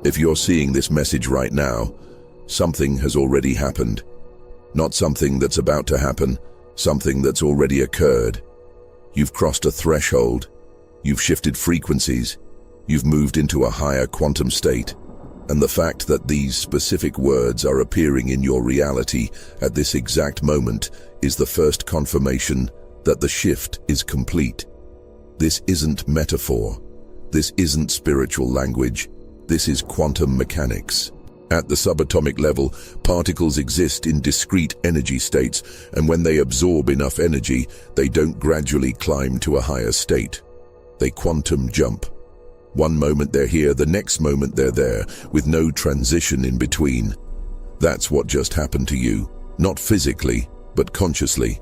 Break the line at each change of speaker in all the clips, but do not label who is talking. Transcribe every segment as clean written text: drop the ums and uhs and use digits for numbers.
If you're seeing this message right now, something has already happened. Not something that's about to happen, something that's already occurred. You've crossed a threshold. You've shifted frequencies. You've moved into a higher quantum state. And the fact that these specific words are appearing in your reality at this exact moment is the first confirmation that the shift is complete. This isn't metaphor. This isn't spiritual language. This is quantum mechanics. At the subatomic level, particles exist in discrete energy states, and when they absorb enough energy, they don't gradually climb to a higher state. They quantum jump. One moment they're here, the next moment they're there, with no transition in between. That's what just happened to you, not physically, but consciously.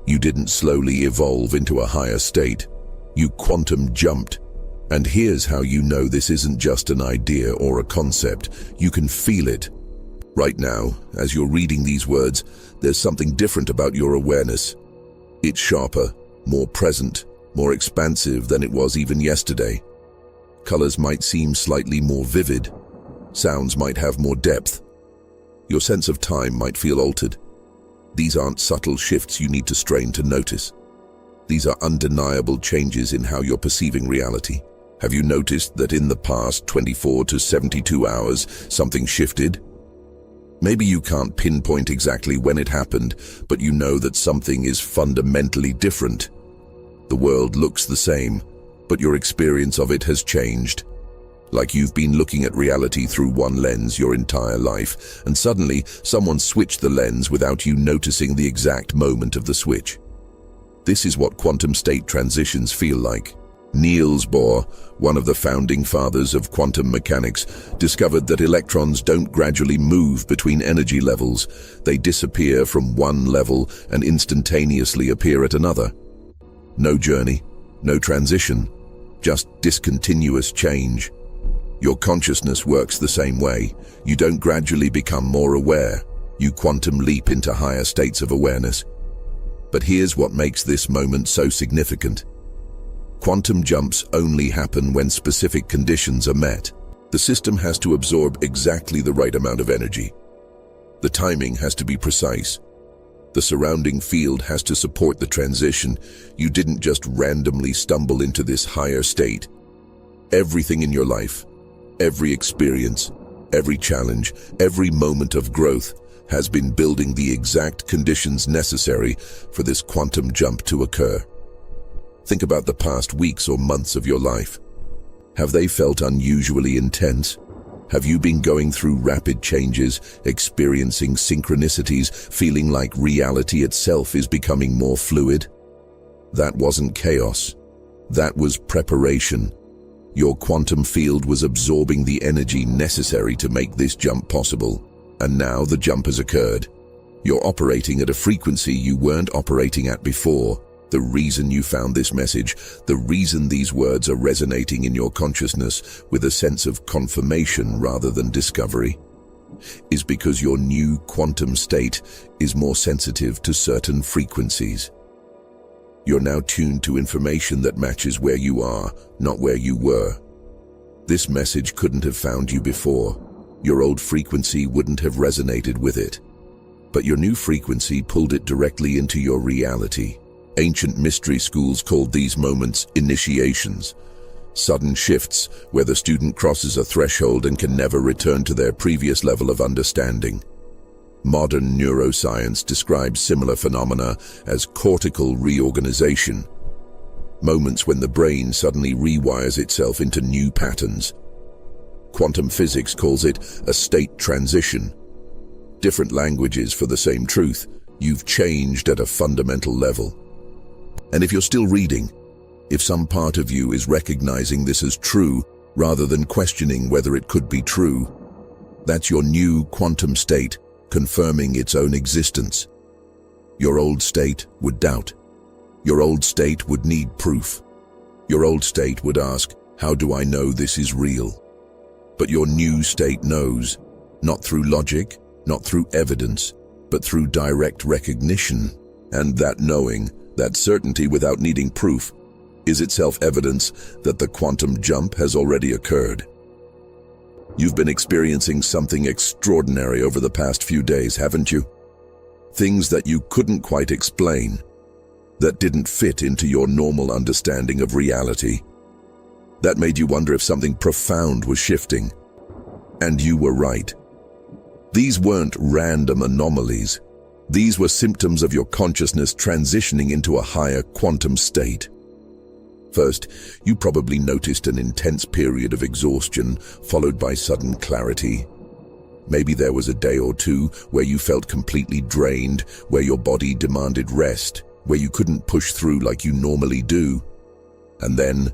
You didn't slowly evolve into a higher state. You quantum jumped. And here's how you know this isn't just an idea or a concept. You can feel it. Right now, as you're reading these words, there's something different about your awareness. It's sharper, more present, more expansive than it was even yesterday. Colors might seem slightly more vivid. Sounds might have more depth. Your sense of time might feel altered. These aren't subtle shifts you need to strain to notice. These are undeniable changes in how you're perceiving reality. Have you noticed that in the past 24 to 72 hours, something shifted? Maybe you can't pinpoint exactly when it happened, but you know that something is fundamentally different. The world looks the same, but your experience of it has changed. Like you've been looking at reality through one lens your entire life, and suddenly someone switched the lens without you noticing the exact moment of the switch. This is what quantum state transitions feel like. Niels Bohr, one of the founding fathers of quantum mechanics, discovered that electrons don't gradually move between energy levels. They disappear from one level and instantaneously appear at another. No journey, no transition, just discontinuous change. Your consciousness works the same way. You don't gradually become more aware. You quantum leap into higher states of awareness. But here's what makes this moment so significant. Quantum jumps only happen when specific conditions are met. The system has to absorb exactly the right amount of energy. The timing has to be precise. The surrounding field has to support the transition. You didn't just randomly stumble into this higher state. Everything in your life, every experience, every challenge, every moment of growth has been building the exact conditions necessary for this quantum jump to occur. Think about the past weeks or months of your life. Have they felt unusually intense? Have you been going through rapid changes, experiencing synchronicities, feeling like reality itself is becoming more fluid? That wasn't chaos. That was preparation. Your quantum field was absorbing the energy necessary to make this jump possible. And now the jump has occurred. You're operating at a frequency you weren't operating at before. The reason you found this message, the reason these words are resonating in your consciousness with a sense of confirmation rather than discovery, is because your new quantum state is more sensitive to certain frequencies. You're now tuned to information that matches where you are, not where you were. This message couldn't have found you before. Your old frequency wouldn't have resonated with it. But your new frequency pulled it directly into your reality. Ancient mystery schools called these moments initiations, sudden shifts where the student crosses a threshold and can never return to their previous level of understanding. Modern neuroscience describes similar phenomena as cortical reorganization, moments when the brain suddenly rewires itself into new patterns. Quantum physics calls it a state transition. Different languages for the same truth. You've changed at a fundamental level. And if you're still reading, if some part of you is recognizing this as true rather than questioning whether it could be true, that's your new quantum state confirming its own existence. Your old state would doubt. Your old state would need proof. Your old state would ask, how do I know this is real? But your new state knows, not through logic, not through evidence, but through direct recognition. And that knowing, that certainty without needing proof, is itself evidence that the quantum jump has already occurred. You've been experiencing something extraordinary over the past few days, haven't you? Things that you couldn't quite explain, that didn't fit into your normal understanding of reality. That made you wonder if something profound was shifting. And you were right. These weren't random anomalies. These were symptoms of your consciousness transitioning into a higher quantum state. First, you probably noticed an intense period of exhaustion, followed by sudden clarity. Maybe there was a day or two where you felt completely drained, where your body demanded rest, where you couldn't push through like you normally do. And then,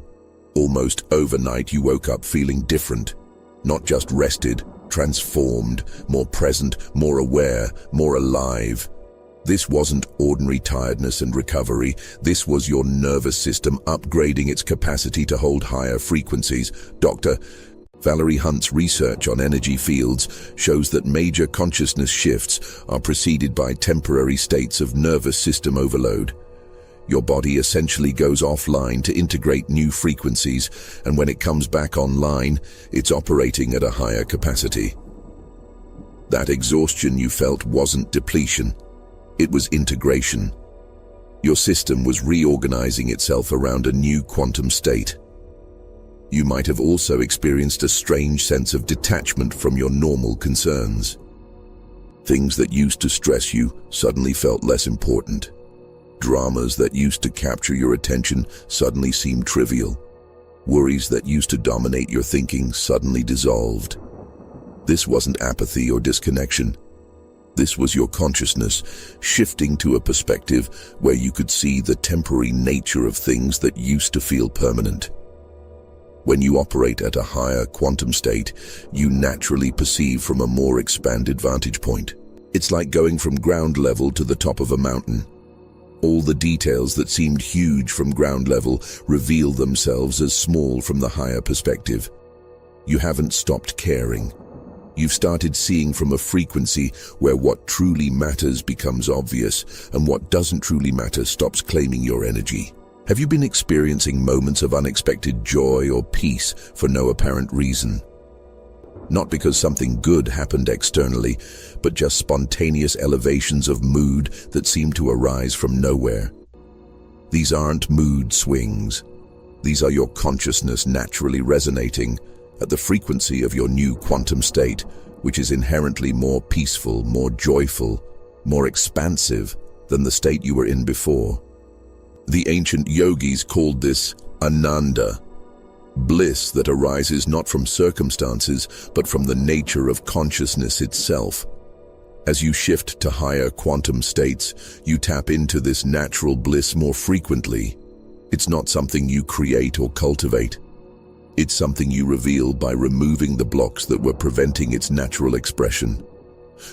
almost overnight, you woke up feeling different. Not just rested, transformed, more present, more aware, more alive. This wasn't ordinary tiredness and recovery. This was your nervous system upgrading its capacity to hold higher frequencies. Dr. Valerie Hunt's research on energy fields shows that major consciousness shifts are preceded by temporary states of nervous system overload. Your body essentially goes offline to integrate new frequencies, and when it comes back online, it's operating at a higher capacity. That exhaustion you felt wasn't depletion. It was integration. Your system was reorganizing itself around a new quantum state. You might have also experienced a strange sense of detachment from your normal concerns. Things that used to stress you suddenly felt less important. Dramas that used to capture your attention suddenly seemed trivial. Worries that used to dominate your thinking suddenly dissolved. This wasn't apathy or disconnection. This was your consciousness shifting to a perspective where you could see the temporary nature of things that used to feel permanent. When you operate at a higher quantum state, you naturally perceive from a more expanded vantage point. It's like going from ground level to the top of a mountain. All the details that seemed huge from ground level reveal themselves as small from the higher perspective. You haven't stopped caring. You've started seeing from a frequency where what truly matters becomes obvious, and what doesn't truly matter stops claiming your energy. Have you been experiencing moments of unexpected joy or peace for no apparent reason? Not because something good happened externally, but just spontaneous elevations of mood that seem to arise from nowhere. These aren't mood swings. These are your consciousness naturally resonating at the frequency of your new quantum state, which is inherently more peaceful, more joyful, more expansive than the state you were in before. The ancient yogis called this Ananda, bliss that arises not from circumstances, but from the nature of consciousness itself. As you shift to higher quantum states, you tap into this natural bliss more frequently. It's not something you create or cultivate. It's something you reveal by removing the blocks that were preventing its natural expression.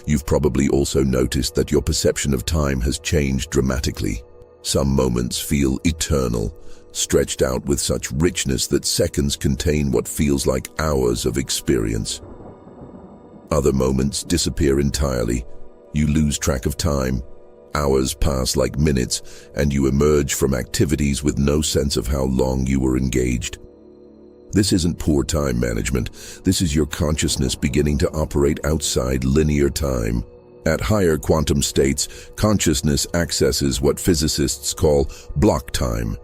You've probably also noticed that your perception of time has changed dramatically. Some moments feel eternal, stretched out with such richness that seconds contain what feels like hours of experience. Other moments disappear entirely. You lose track of time. Hours pass like minutes, and you emerge from activities with no sense of how long you were engaged. This isn't poor time management. This is your consciousness beginning to operate outside linear time. At higher quantum states, consciousness accesses what physicists call block time,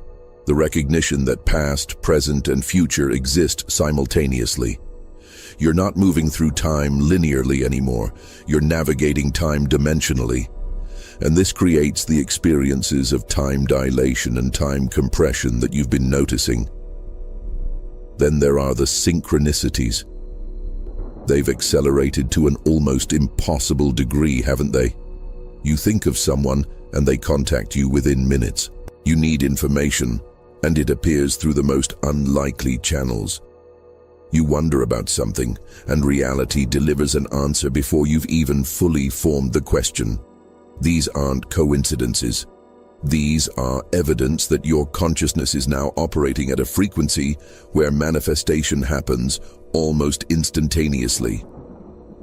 the recognition that past, present, and future exist simultaneously. You're not moving through time linearly anymore. You're navigating time dimensionally. And this creates the experiences of time dilation and time compression that you've been noticing. Then there are the synchronicities. They've accelerated to an almost impossible degree, haven't they? You think of someone and they contact you within minutes. You need information, and it appears through the most unlikely channels. You wonder about something, and reality delivers an answer before you've even fully formed the question. These aren't coincidences. These are evidence that your consciousness is now operating at a frequency where manifestation happens almost instantaneously.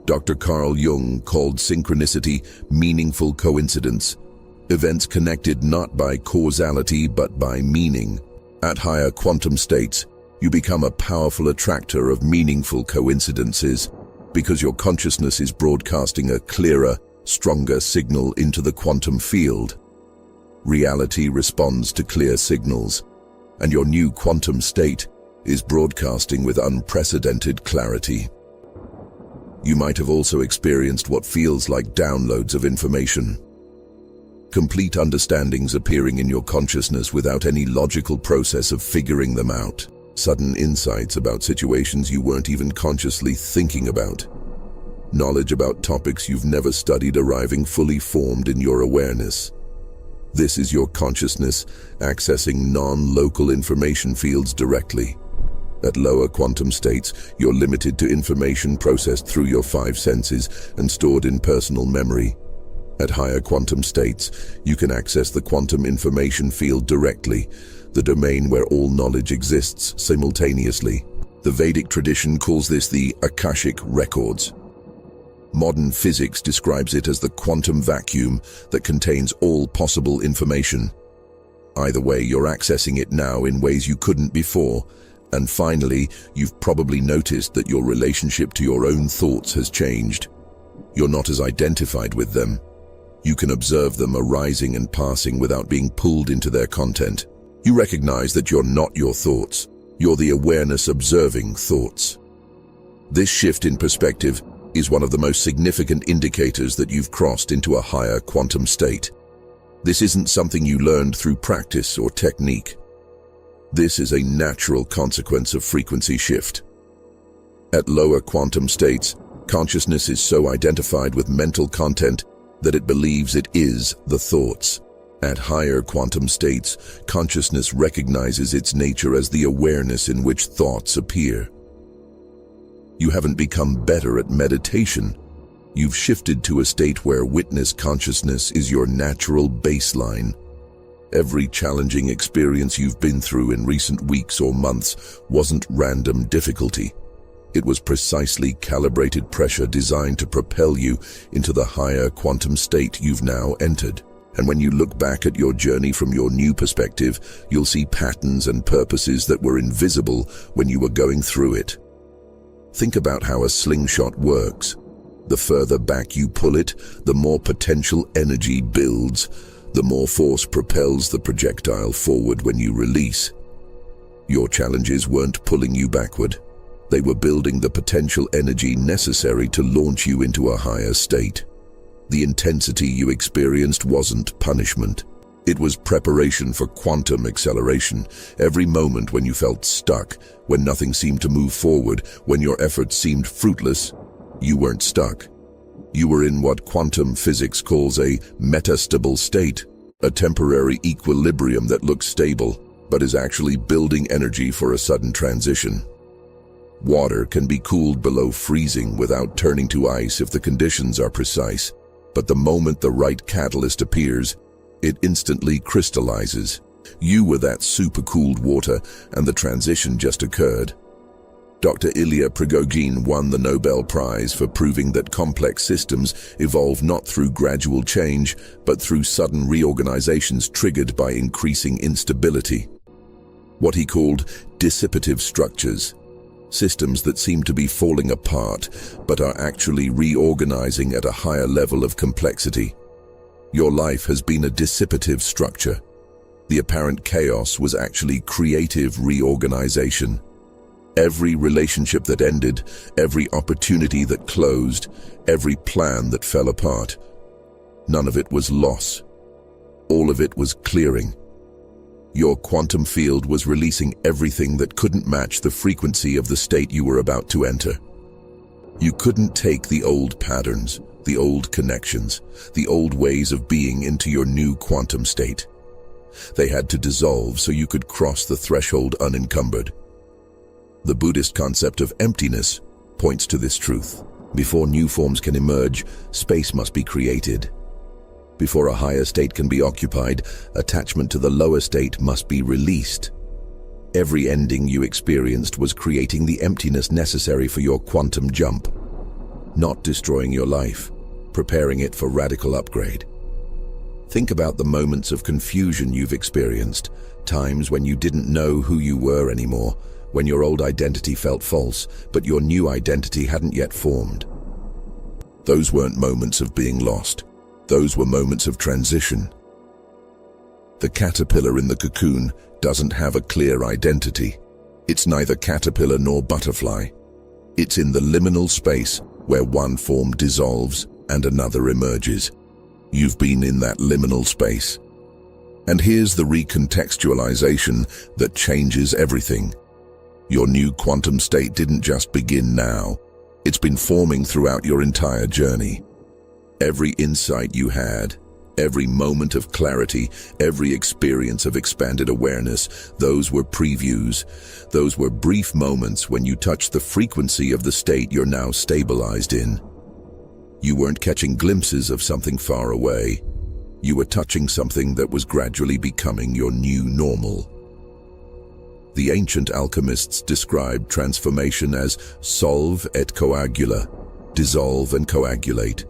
Dr. Carl Jung called synchronicity meaningful coincidence, events connected not by causality but by meaning. At higher quantum states, You become a powerful attractor of meaningful coincidences because your consciousness is broadcasting a clearer, stronger signal into the quantum field. Reality responds to clear signals, and your new quantum state is broadcasting with unprecedented clarity. You might have also experienced what feels like downloads of information. Complete understandings appearing in your consciousness without any logical process of figuring them out. Sudden insights about situations you weren't even consciously thinking about. Knowledge about topics you've never studied arriving fully formed in your awareness. This is your consciousness accessing non-local information fields directly. At lower quantum states, you're limited to information processed through your five senses and stored in personal memory. At higher quantum states, you can access the quantum information field directly, the domain where all knowledge exists simultaneously. The Vedic tradition calls this the Akashic Records. Modern physics describes it as the quantum vacuum that contains all possible information. Either way, you're accessing it now in ways you couldn't before. And finally, you've probably noticed that your relationship to your own thoughts has changed. You're not as identified with them. You can observe them arising and passing without being pulled into their content. You recognize that you're not your thoughts. You're the awareness observing thoughts. This shift in perspective is one of the most significant indicators that you've crossed into a higher quantum state. This isn't something you learned through practice or technique. This is a natural consequence of frequency shift. At lower quantum states, consciousness is so identified with mental content that it believes it is the thoughts. At higher quantum states, consciousness recognizes its nature as the awareness in which thoughts appear. You haven't become better at meditation. You've shifted to a state where witness consciousness is your natural baseline. Every challenging experience you've been through in recent weeks or months wasn't random difficulty. It was precisely calibrated pressure designed to propel you into the higher quantum state you've now entered. And when you look back at your journey from your new perspective, you'll see patterns and purposes that were invisible when you were going through it. Think about how a slingshot works. The further back you pull it, the more potential energy builds. The more force propels the projectile forward when you release. Your challenges weren't pulling you backward. They were building the potential energy necessary to launch you into a higher state. The intensity you experienced wasn't punishment. It was preparation for quantum acceleration. Every moment when you felt stuck, when nothing seemed to move forward, when your efforts seemed fruitless, you weren't stuck. You were in what quantum physics calls a metastable state, a temporary equilibrium that looks stable, but is actually building energy for a sudden transition. Water can be cooled below freezing without turning to ice if the conditions are precise, but the moment the right catalyst appears, it instantly crystallizes. You were that supercooled water, and the transition just occurred. Dr. Ilya Prigogine won the Nobel Prize for proving that complex systems evolve not through gradual change, but through sudden reorganizations triggered by increasing instability. What he called dissipative structures. Systems that seem to be falling apart, but are actually reorganizing at a higher level of complexity. Your life has been a dissipative structure. The apparent chaos was actually creative reorganization. Every relationship that ended, every opportunity that closed, every plan that fell apart. None of it was loss. All of it was clearing. Your quantum field was releasing everything that couldn't match the frequency of the state you were about to enter. You couldn't take the old patterns, the old connections, the old ways of being into your new quantum state. They had to dissolve so you could cross the threshold unencumbered. The Buddhist concept of emptiness points to this truth. Before new forms can emerge, space must be created. Before a higher state can be occupied, attachment to the lower state must be released. Every ending you experienced was creating the emptiness necessary for your quantum jump, not destroying your life, preparing it for radical upgrade. Think about the moments of confusion you've experienced, times when you didn't know who you were anymore, when your old identity felt false, but your new identity hadn't yet formed. Those weren't moments of being lost. Those were moments of transition. The caterpillar in the cocoon doesn't have a clear identity. It's neither caterpillar nor butterfly. It's in the liminal space where one form dissolves and another emerges. You've been in that liminal space. And here's the recontextualization that changes everything. Your new quantum state didn't just begin now. It's been forming throughout your entire journey. Every insight you had, every moment of clarity, every experience of expanded awareness, those were previews. Those were brief moments when you touched the frequency of the state you're now stabilized in. You weren't catching glimpses of something far away. You were touching something that was gradually becoming your new normal. The ancient alchemists described transformation as solve et coagula, dissolve and coagulate.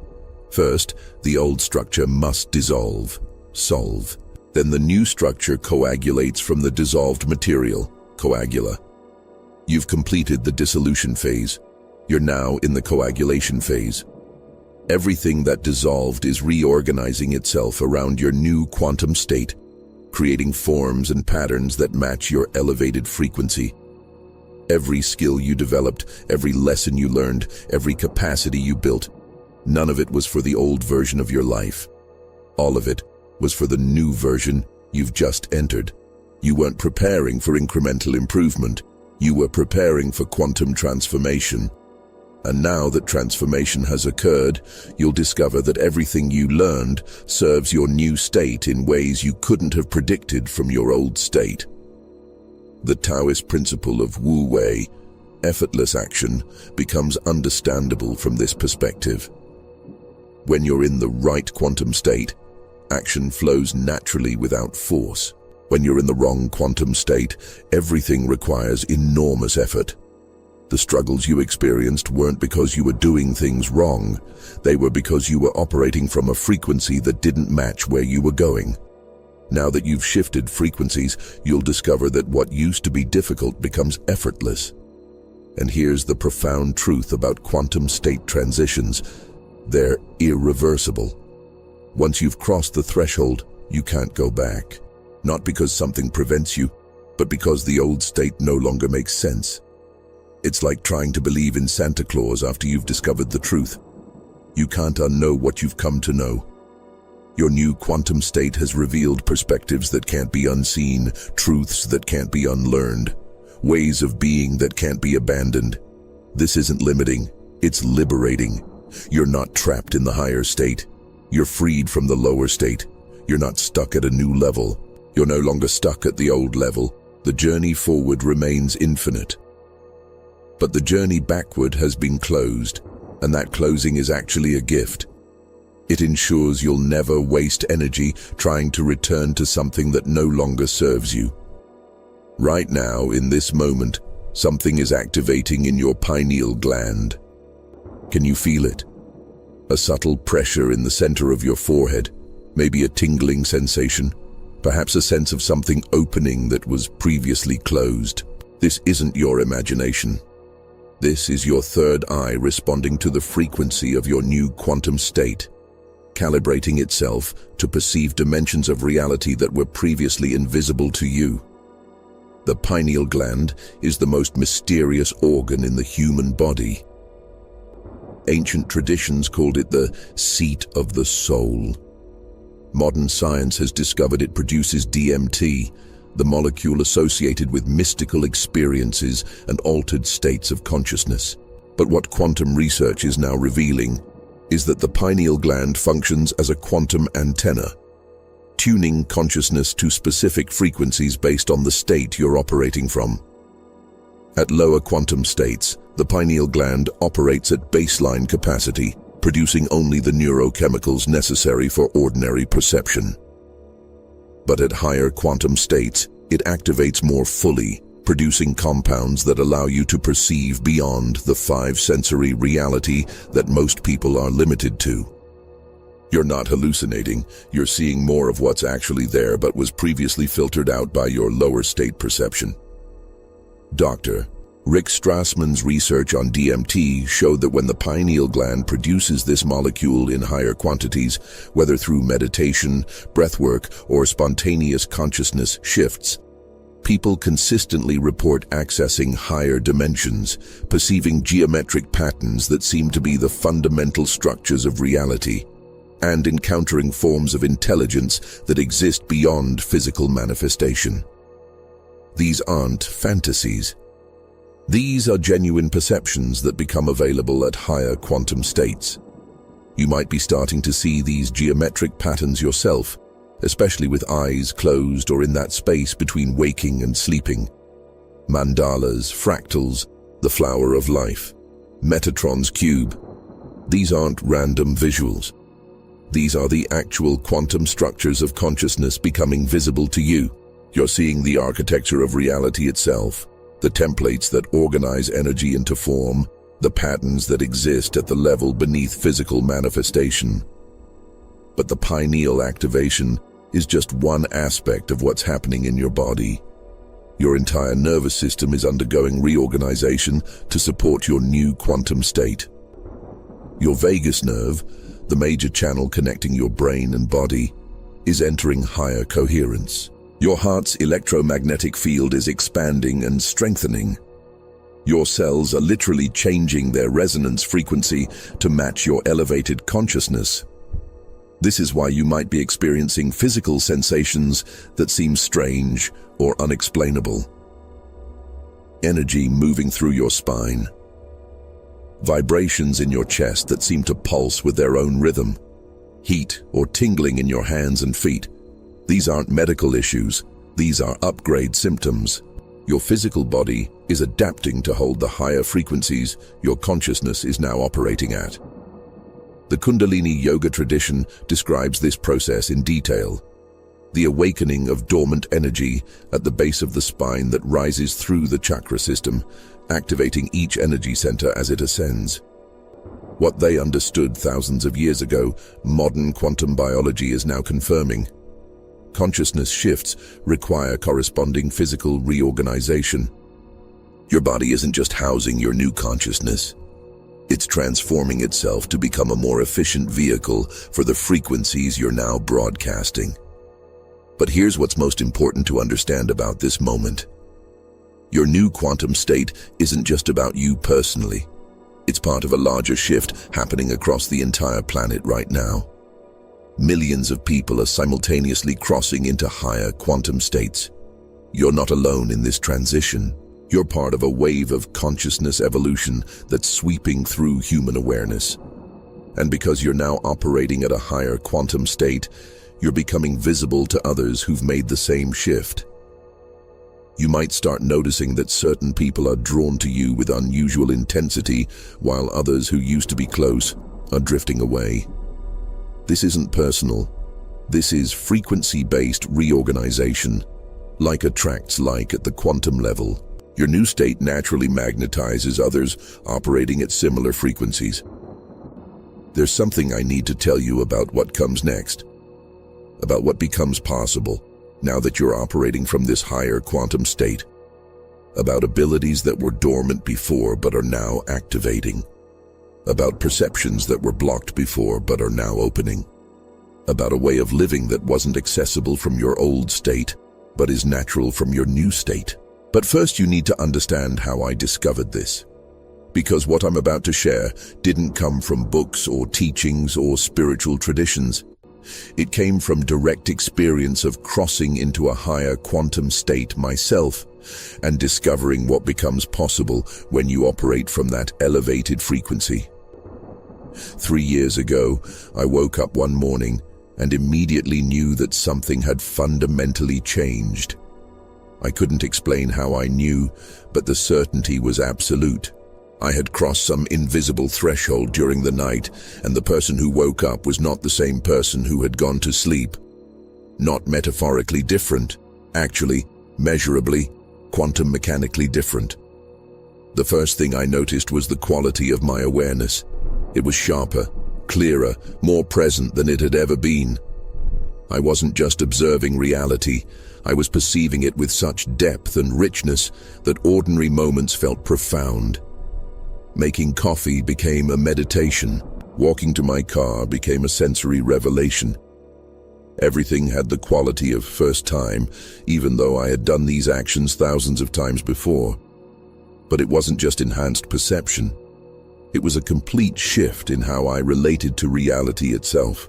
First, the old structure must dissolve, solve. Then the new structure coagulates from the dissolved material, coagula. You've completed the dissolution phase. You're now in the coagulation phase. Everything that dissolved is reorganizing itself around your new quantum state, creating forms and patterns that match your elevated frequency. Every skill you developed, every lesson you learned, every capacity you built, none of it was for the old version of your life. All of it was for the new version you've just entered. You weren't preparing for incremental improvement. You were preparing for quantum transformation. And now that transformation has occurred, you'll discover that everything you learned serves your new state in ways you couldn't have predicted from your old state. The Taoist principle of Wu Wei, effortless action, becomes understandable from this perspective. When you're in the right quantum state, action flows naturally without force. When you're in the wrong quantum state, everything requires enormous effort. The struggles you experienced weren't because you were doing things wrong. They were because you were operating from a frequency that didn't match where you were going. Now that you've shifted frequencies, you'll discover that what used to be difficult becomes effortless. And here's the profound truth about quantum state transitions. They're irreversible. Once you've crossed the threshold, you can't go back. Not because something prevents you, but because the old state no longer makes sense. It's like trying to believe in Santa Claus after you've discovered the truth. You can't unknow what you've come to know. Your new quantum state has revealed perspectives that can't be unseen, truths that can't be unlearned, ways of being that can't be abandoned. This isn't limiting, it's liberating. You're not trapped in the higher state. You're freed from the lower state. You're not stuck at a new level. You're no longer stuck at the old level. The journey forward remains infinite. But the journey backward has been closed, and that closing is actually a gift. It ensures you'll never waste energy trying to return to something that no longer serves you. Right now, in this moment, something is activating in your pineal gland. Can you feel it? A subtle pressure in the center of your forehead, maybe a tingling sensation, perhaps a sense of something opening that was previously closed. This isn't your imagination. This is your third eye responding to the frequency of your new quantum state, calibrating itself to perceive dimensions of reality that were previously invisible to you. The pineal gland is the most mysterious organ in the human body. Ancient traditions called it the seat of the soul. Modern science has discovered it produces DMT, the molecule associated with mystical experiences and altered states of consciousness. But what quantum research is now revealing is that the pineal gland functions as a quantum antenna, tuning consciousness to specific frequencies based on the state you're operating from. At lower quantum states, the pineal gland operates at baseline capacity, producing only the neurochemicals necessary for ordinary perception. But at higher quantum states, it activates more fully, producing compounds that allow you to perceive beyond the five-sensory reality that most people are limited to. You're not hallucinating, you're seeing more of what's actually there but was previously filtered out by your lower state perception. Dr. Rick Strassman's research on DMT showed that when the pineal gland produces this molecule in higher quantities, whether through meditation, breathwork, or spontaneous consciousness shifts, people consistently report accessing higher dimensions, perceiving geometric patterns that seem to be the fundamental structures of reality, and encountering forms of intelligence that exist beyond physical manifestation. These aren't fantasies. These are genuine perceptions that become available at higher quantum states. You might be starting to see these geometric patterns yourself, especially with eyes closed or in that space between waking and sleeping. Mandalas, fractals, the flower of life, Metatron's cube. These aren't random visuals. These are the actual quantum structures of consciousness becoming visible to you. You're seeing the architecture of reality itself, the templates that organize energy into form, the patterns that exist at the level beneath physical manifestation. But the pineal activation is just one aspect of what's happening in your body. Your entire nervous system is undergoing reorganization to support your new quantum state. Your vagus nerve, the major channel connecting your brain and body, is entering higher coherence. Your heart's electromagnetic field is expanding and strengthening. Your cells are literally changing their resonance frequency to match your elevated consciousness. This is why you might be experiencing physical sensations that seem strange or unexplainable. Energy moving through your spine. Vibrations in your chest that seem to pulse with their own rhythm. Heat or tingling in your hands and feet. These aren't medical issues, these are upgrade symptoms. Your physical body is adapting to hold the higher frequencies your consciousness is now operating at. The Kundalini yoga tradition describes this process in detail. The awakening of dormant energy at the base of the spine that rises through the chakra system, activating each energy center as it ascends. What they understood thousands of years ago, modern quantum biology is now confirming. Consciousness shifts require corresponding physical reorganization. Your body isn't just housing your new consciousness. It's transforming itself to become a more efficient vehicle for the frequencies you're now broadcasting. But here's what's most important to understand about this moment. Your new quantum state isn't just about you personally. It's part of a larger shift happening across the entire planet right now. Millions of people are simultaneously crossing into higher quantum states. You're not alone in this transition. You're part of a wave of consciousness evolution that's sweeping through human awareness. And because you're now operating at a higher quantum state, you're becoming visible to others who've made the same shift. You might start noticing that certain people are drawn to you with unusual intensity, while others who used to be close are drifting away. This isn't personal. This is frequency-based reorganization. Like attracts like at the quantum level. Your new state naturally magnetizes others operating at similar frequencies. There's something I need to tell you about what comes next. About what becomes possible now that you're operating from this higher quantum state. About abilities that were dormant before but are now activating. About perceptions that were blocked before but are now opening. About a way of living that wasn't accessible from your old state, but is natural from your new state. But first you need to understand how I discovered this. Because what I'm about to share didn't come from books or teachings or spiritual traditions. It came from direct experience of crossing into a higher quantum state myself and discovering what becomes possible when you operate from that elevated frequency. 3 years ago, I woke up one morning and immediately knew that something had fundamentally changed. I couldn't explain how I knew, but the certainty was absolute. I had crossed some invisible threshold during the night, and the person who woke up was not the same person who had gone to sleep. Not metaphorically different, actually, measurably, quantum mechanically different. The first thing I noticed was the quality of my awareness. It was sharper, clearer, more present than it had ever been. I wasn't just observing reality, I was perceiving it with such depth and richness that ordinary moments felt profound. Making coffee became a meditation. Walking to my car became a sensory revelation. Everything had the quality of first time, even though I had done these actions thousands of times before. But it wasn't just enhanced perception. It was a complete shift in how I related to reality itself.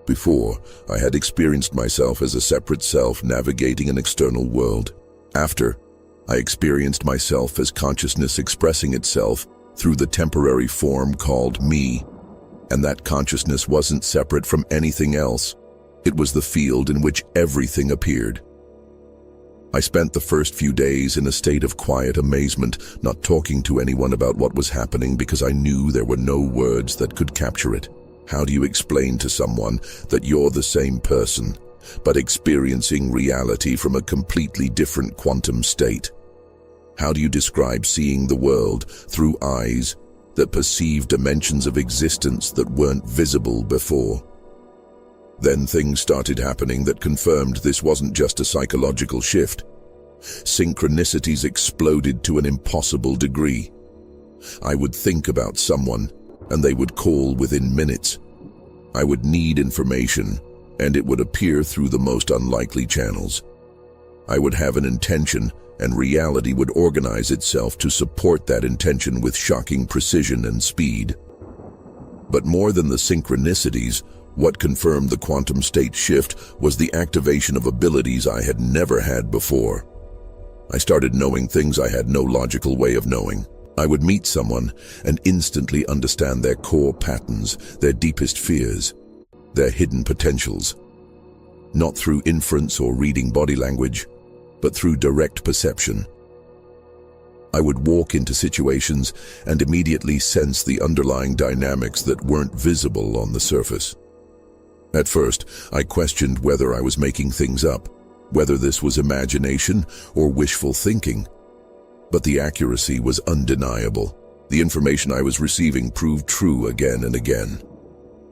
Before, I had experienced myself as a separate self navigating an external world. After, I experienced myself as consciousness expressing itself through the temporary form called me. And that consciousness wasn't separate from anything else. It was the field in which everything appeared. I spent the first few days in a state of quiet amazement, not talking to anyone about what was happening because I knew there were no words that could capture it. How do you explain to someone that you're the same person, but experiencing reality from a completely different quantum state? How do you describe seeing the world through eyes that perceive dimensions of existence that weren't visible before? Then things started happening that confirmed this wasn't just a psychological shift. Synchronicities exploded to an impossible degree. I would think about someone, and they would call within minutes. I would need information, and it would appear through the most unlikely channels. I would have an intention, and reality would organize itself to support that intention with shocking precision and speed. But more than the synchronicities, what confirmed the quantum state shift was the activation of abilities I had never had before. I started knowing things I had no logical way of knowing. I would meet someone and instantly understand their core patterns, their deepest fears, their hidden potentials. Not through inference or reading body language, but through direct perception. I would walk into situations and immediately sense the underlying dynamics that weren't visible on the surface. At first, I questioned whether I was making things up, whether this was imagination or wishful thinking. But the accuracy was undeniable. The information I was receiving proved true again and again.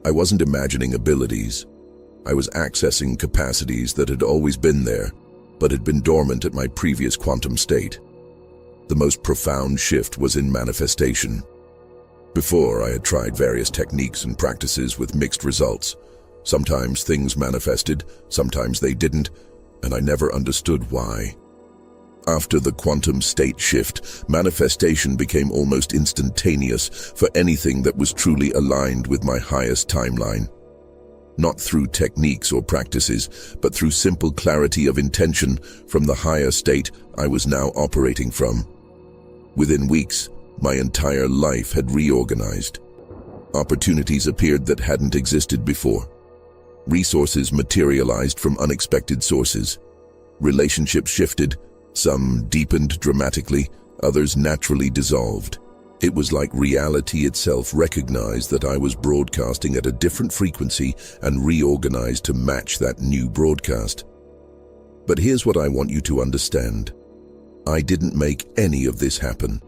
I wasn't imagining abilities. I was accessing capacities that had always been there, but had been dormant at my previous quantum state. The most profound shift was in manifestation. Before, I had tried various techniques and practices with mixed results. Sometimes things manifested, sometimes they didn't, and I never understood why. After the quantum state shift, manifestation became almost instantaneous for anything that was truly aligned with my highest timeline. Not through techniques or practices, but through simple clarity of intention from the higher state I was now operating from. Within weeks, my entire life had reorganized. Opportunities appeared that hadn't existed before. Resources materialized from unexpected sources. Relationships shifted, some deepened dramatically, others naturally dissolved. It was like reality itself recognized that I was broadcasting at a different frequency and reorganized to match that new broadcast. But here's what I want you to understand. I didn't make any of this happen.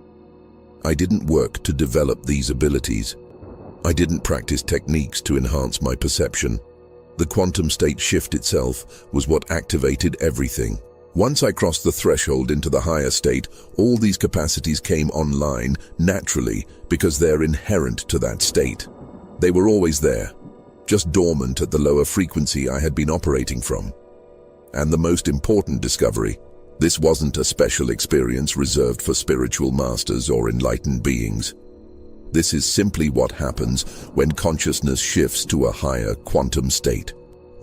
I didn't work to develop these abilities. I didn't practice techniques to enhance my perception. The quantum state shift itself was what activated everything. Once I crossed the threshold into the higher state, all these capacities came online naturally because they're inherent to that state. They were always there, just dormant at the lower frequency I had been operating from. And the most important discovery, this wasn't a special experience reserved for spiritual masters or enlightened beings. This is simply what happens when consciousness shifts to a higher quantum state.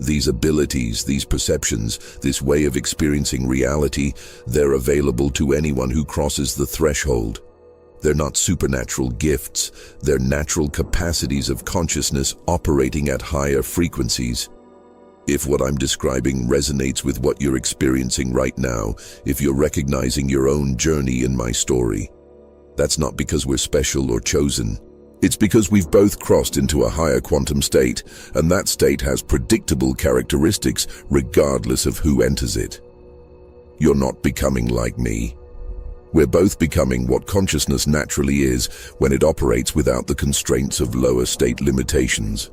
These abilities, these perceptions, this way of experiencing reality, they're available to anyone who crosses the threshold. They're not supernatural gifts, they're natural capacities of consciousness operating at higher frequencies. If what I'm describing resonates with what you're experiencing right now, if you're recognizing your own journey in my story, that's not because we're special or chosen. It's because we've both crossed into a higher quantum state, and that state has predictable characteristics regardless of who enters it. You're not becoming like me. We're both becoming what consciousness naturally is when it operates without the constraints of lower state limitations.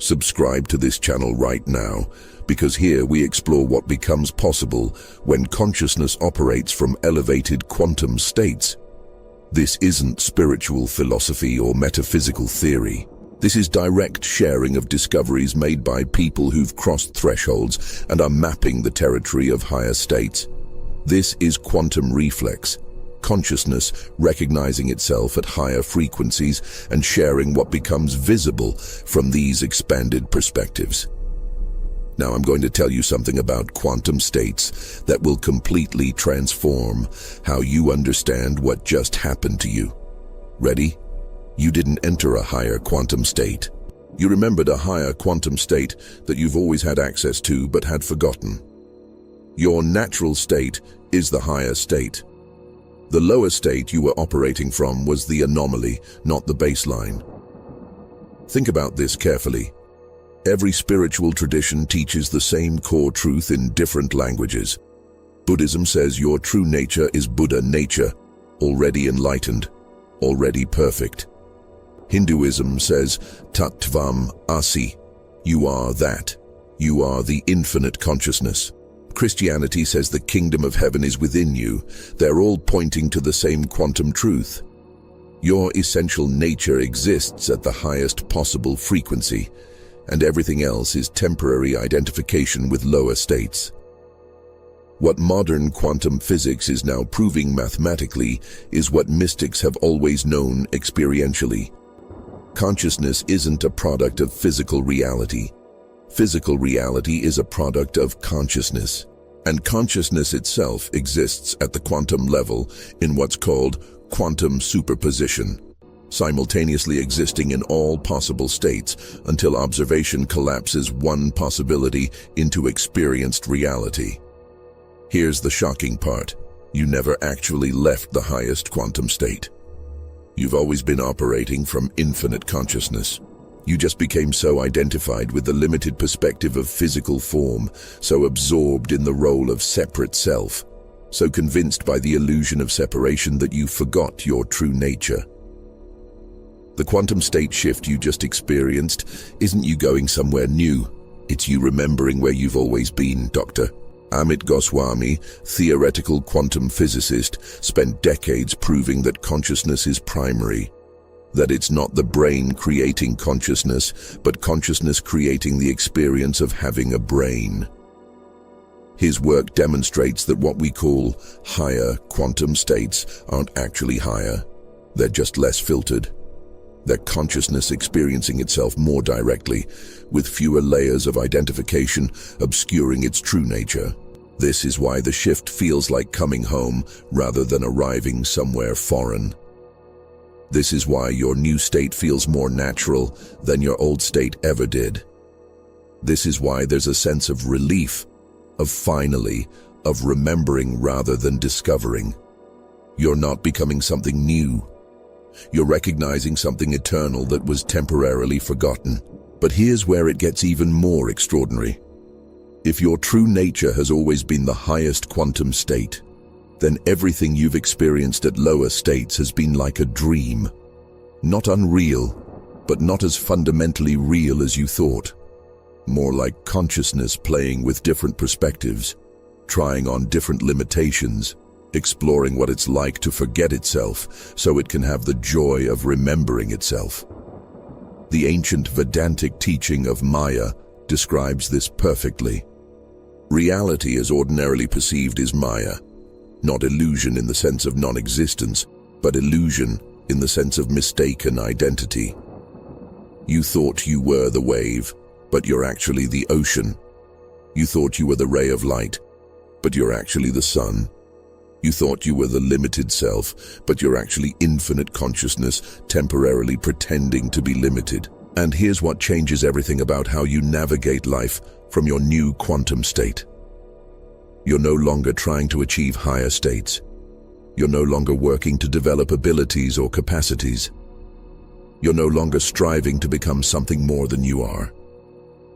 Subscribe to this channel right now, because here we explore what becomes possible when consciousness operates from elevated quantum states. This isn't spiritual philosophy or metaphysical theory. This is direct sharing of discoveries made by people who've crossed thresholds and are mapping the territory of higher states. This is quantum reflex, consciousness recognizing itself at higher frequencies and sharing what becomes visible from these expanded perspectives. Now I'm going to tell you something about quantum states that will completely transform how you understand what just happened to you. Ready? You didn't enter a higher quantum state. You remembered a higher quantum state that you've always had access to but had forgotten. Your natural state is the higher state. The lower state you were operating from was the anomaly, not the baseline. Think about this carefully. Every spiritual tradition teaches the same core truth in different languages. Buddhism says your true nature is Buddha nature, already enlightened, already perfect. Hinduism says Tattvam Asi, you are that. You are the infinite consciousness. Christianity says the kingdom of heaven is within you. They're all pointing to the same quantum truth. Your essential nature exists at the highest possible frequency, and everything else is temporary identification with lower states. What modern quantum physics is now proving mathematically is what mystics have always known experientially. Consciousness isn't a product of physical reality. Physical reality is a product of consciousness, and consciousness itself exists at the quantum level in what's called quantum superposition, simultaneously existing in all possible states until observation collapses one possibility into experienced reality. Here's the shocking part. You never actually left the highest quantum state. You've always been operating from infinite consciousness. You just became so identified with the limited perspective of physical form, so absorbed in the role of separate self, so convinced by the illusion of separation that you forgot your true nature. The quantum state shift you just experienced isn't you going somewhere new. It's you remembering where you've always been, Dr. Amit Goswami, theoretical quantum physicist, spent decades proving that consciousness is primary, that it's not the brain creating consciousness, but consciousness creating the experience of having a brain. His work demonstrates that what we call higher quantum states aren't actually higher. They're just less filtered. They're consciousness experiencing itself more directly, with fewer layers of identification obscuring its true nature. This is why the shift feels like coming home rather than arriving somewhere foreign. This is why your new state feels more natural than your old state ever did. This is why there's a sense of relief, of finally, of remembering rather than discovering. You're not becoming something new. You're recognizing something eternal that was temporarily forgotten. But here's where it gets even more extraordinary. If your true nature has always been the highest quantum state, then everything you've experienced at lower states has been like a dream. Not unreal, but not as fundamentally real as you thought. More like consciousness playing with different perspectives, trying on different limitations, exploring what it's like to forget itself so it can have the joy of remembering itself. The ancient Vedantic teaching of Maya describes this perfectly. Reality as ordinarily perceived is Maya, not illusion in the sense of non-existence, but illusion in the sense of mistaken identity. You thought you were the wave, but you're actually the ocean. You thought you were the ray of light, but you're actually the sun. You thought you were the limited self, but you're actually infinite consciousness temporarily pretending to be limited. And here's what changes everything about how you navigate life from your new quantum state. You're no longer trying to achieve higher states. You're no longer working to develop abilities or capacities. You're no longer striving to become something more than you are,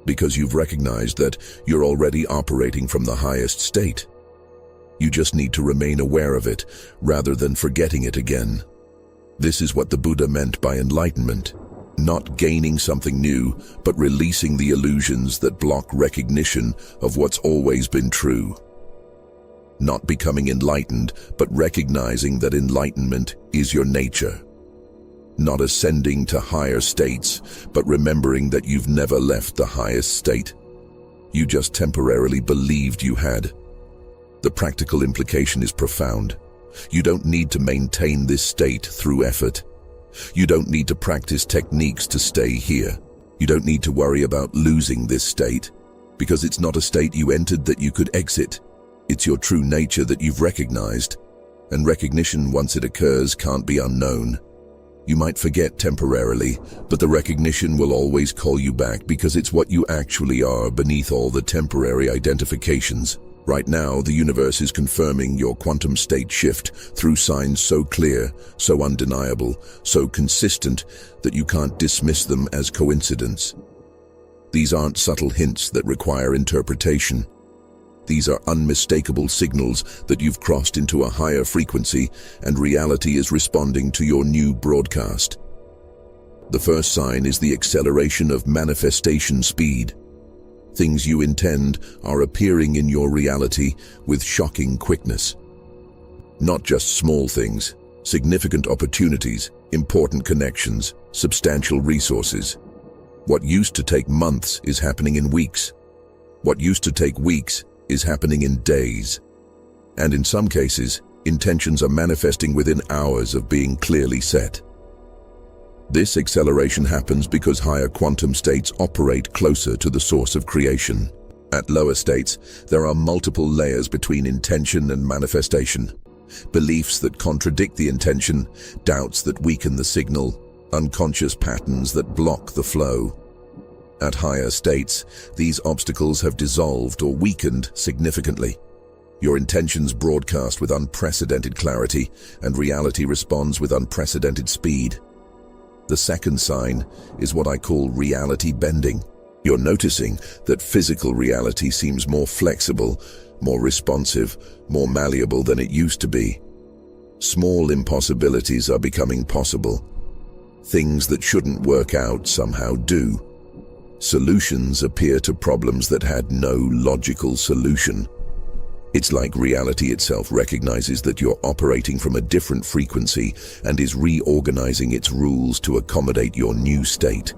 because you've recognized that you're already operating from the highest state. You just need to remain aware of it, rather than forgetting it again. This is what the Buddha meant by enlightenment. Not gaining something new, but releasing the illusions that block recognition of what's always been true. Not becoming enlightened, but recognizing that enlightenment is your nature. Not ascending to higher states, but remembering that you've never left the highest state. You just temporarily believed you had. The practical implication is profound. You don't need to maintain this state through effort. You don't need to practice techniques to stay here. You don't need to worry about losing this state, because it's not a state you entered that you could exit. It's your true nature that you've recognized, and recognition, once it occurs, can't be unknown. You might forget temporarily, but the recognition will always call you back because it's what you actually are beneath all the temporary identifications. Right now, the universe is confirming your quantum state shift through signs so clear, so undeniable, so consistent that you can't dismiss them as coincidence. These aren't subtle hints that require interpretation. These are unmistakable signals that you've crossed into a higher frequency and reality is responding to your new broadcast. The first sign is the acceleration of manifestation speed. Things you intend are appearing in your reality with shocking quickness. Not just small things, significant opportunities, important connections, substantial resources. What used to take months is happening in weeks. What used to take weeks is happening in days. And in some cases, intentions are manifesting within hours of being clearly set. This acceleration happens because higher quantum states operate closer to the source of creation. At lower states, there are multiple layers between intention and manifestation. Beliefs that contradict the intention, doubts that weaken the signal, unconscious patterns that block the flow. At higher states, these obstacles have dissolved or weakened significantly. Your intentions broadcast with unprecedented clarity, and reality responds with unprecedented speed. The second sign is what I call reality bending. You're noticing that physical reality seems more flexible, more responsive, more malleable than it used to be. Small impossibilities are becoming possible. Things that shouldn't work out somehow do. Solutions appear to problems that had no logical solution. It's like reality itself recognizes that you're operating from a different frequency and is reorganizing its rules to accommodate your new state.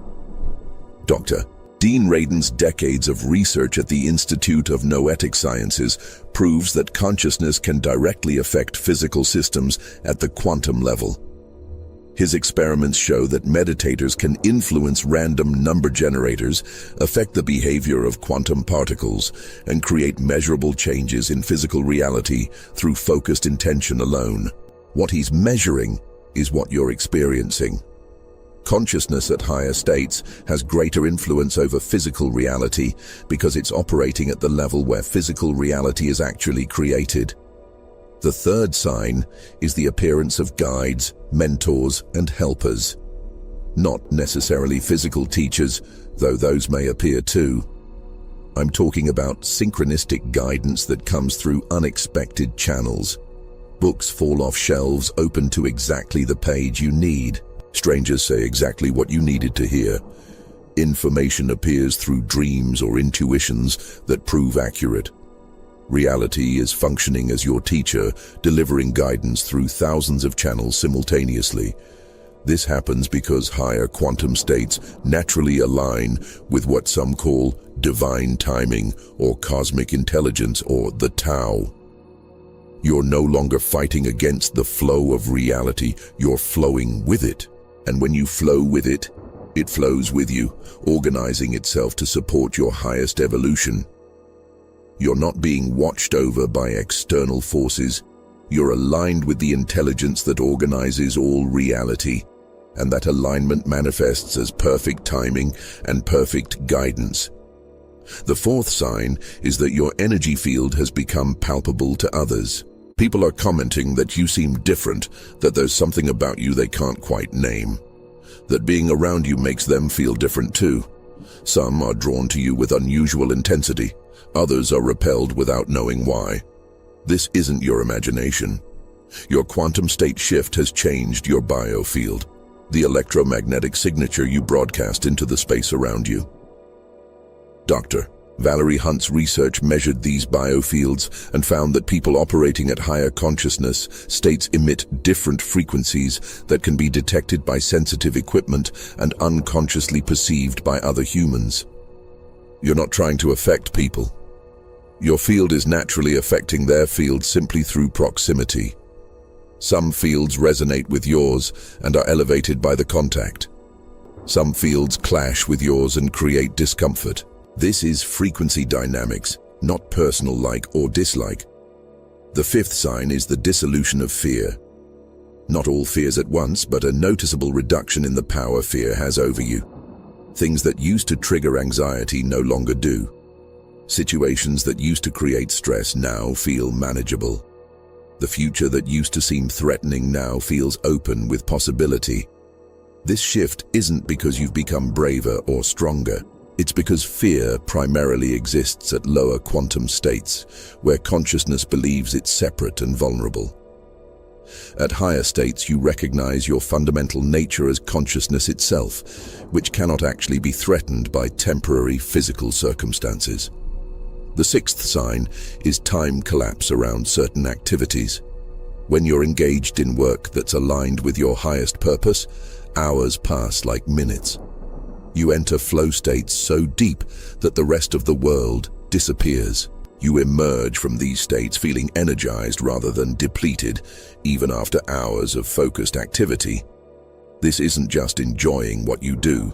Dr. Dean Radin's decades of research at the Institute of Noetic Sciences proves that consciousness can directly affect physical systems at the quantum level. His experiments show that meditators can influence random number generators, affect the behavior of quantum particles, and create measurable changes in physical reality through focused intention alone. What he's measuring is what you're experiencing. Consciousness at higher states has greater influence over physical reality because it's operating at the level where physical reality is actually created. The third sign is the appearance of guides, mentors, and helpers. Not necessarily physical teachers, though those may appear too. I'm talking about synchronistic guidance that comes through unexpected channels. Books fall off shelves open to exactly the page you need. Strangers say exactly what you needed to hear. Information appears through dreams or intuitions that prove accurate. Reality is functioning as your teacher, delivering guidance through thousands of channels simultaneously. This happens because higher quantum states naturally align with what some call divine timing or cosmic intelligence or the Tao. You're no longer fighting against the flow of reality, you're flowing with it. And when you flow with it, it flows with you, organizing itself to support your highest evolution. You're not being watched over by external forces. You're aligned with the intelligence that organizes all reality, and that alignment manifests as perfect timing and perfect guidance. The fourth sign is that your energy field has become palpable to others. People are commenting that you seem different, that there's something about you they can't quite name, that being around you makes them feel different too. Some are drawn to you with unusual intensity. Others are repelled without knowing why. This isn't your imagination. Your quantum state shift has changed your biofield. the electromagnetic signature you broadcast into the space around you. Dr. Valerie Hunt's research measured these biofields and found that people operating at higher consciousness states emit different frequencies that can be detected by sensitive equipment and unconsciously perceived by other humans. You're not trying to affect people. Your field is naturally affecting their field simply through proximity. Some fields resonate with yours and are elevated by the contact. Some fields clash with yours and create discomfort. This is frequency dynamics, not personal like or dislike. The fifth sign is the dissolution of fear. Not all fears at once, but a noticeable reduction in the power fear has over you. Things that used to trigger anxiety no longer do. Situations that used to create stress now feel manageable. The future that used to seem threatening now feels open with possibility. This shift isn't because you've become braver or stronger. It's because fear primarily exists at lower quantum states, where consciousness believes it's separate and vulnerable. At higher states, you recognize your fundamental nature as consciousness itself, which cannot actually be threatened by temporary physical circumstances. The sixth sign is time collapse around certain activities. When you're engaged in work that's aligned with your highest purpose, hours pass like minutes. You enter flow states so deep that the rest of the world disappears. You emerge from these states feeling energized rather than depleted, even after hours of focused activity. This isn't just enjoying what you do.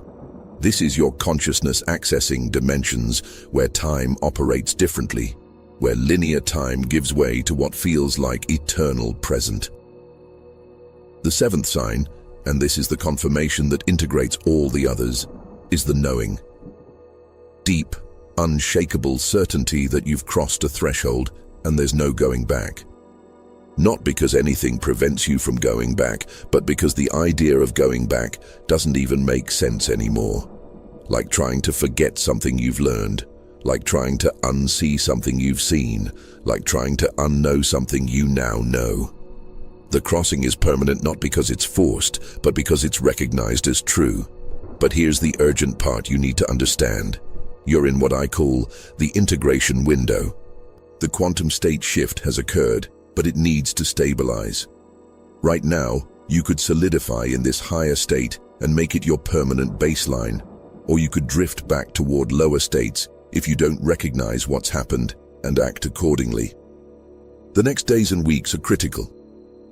This is your consciousness accessing dimensions where time operates differently, where linear time gives way to what feels like eternal present. The seventh sign, and this is the confirmation that integrates all the others, is the knowing. Deep, unshakable certainty that you've crossed a threshold and there's no going back. Not because anything prevents you from going back, but because the idea of going back doesn't even make sense anymore. Like trying to forget something you've learned, like trying to unsee something you've seen, like trying to unknow something you now know. The crossing is permanent not because it's forced, but because it's recognized as true. But here's the urgent part you need to understand. You're in what I call the integration window. The quantum state shift has occurred, but it needs to stabilize. Right now, you could solidify in this higher state and make it your permanent baseline, or you could drift back toward lower states if you don't recognize what's happened and act accordingly. The next days and weeks are critical.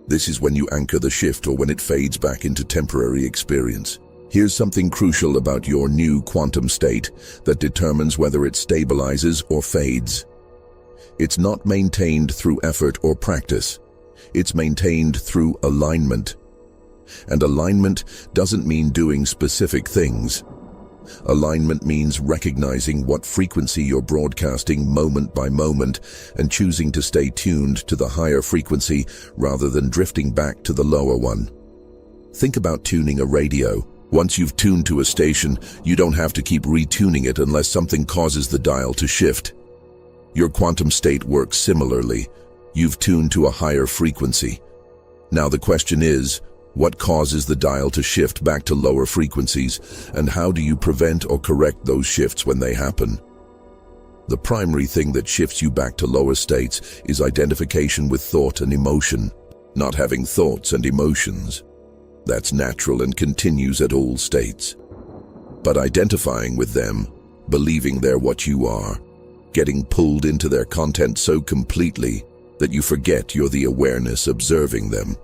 This is when you anchor the shift or when it fades back into temporary experience. Here's something crucial about your new quantum state that determines whether it stabilizes or fades. It's not maintained through effort or practice. It's maintained through alignment. And alignment doesn't mean doing specific things. Alignment means recognizing what frequency you're broadcasting moment by moment and choosing to stay tuned to the higher frequency rather than drifting back to the lower one. Think about tuning a radio. Once you've tuned to a station, you don't have to keep retuning it unless something causes the dial to shift. Your quantum state works similarly. You've tuned to a higher frequency. Now the question is, what causes the dial to shift back to lower frequencies, and how do you prevent or correct those shifts when they happen? The primary thing that shifts you back to lower states is identification with thought and emotion. Not having thoughts and emotions. That's natural and continues at all states. But identifying with them, believing they're what you are, getting pulled into their content so completely that you forget you're the awareness observing them.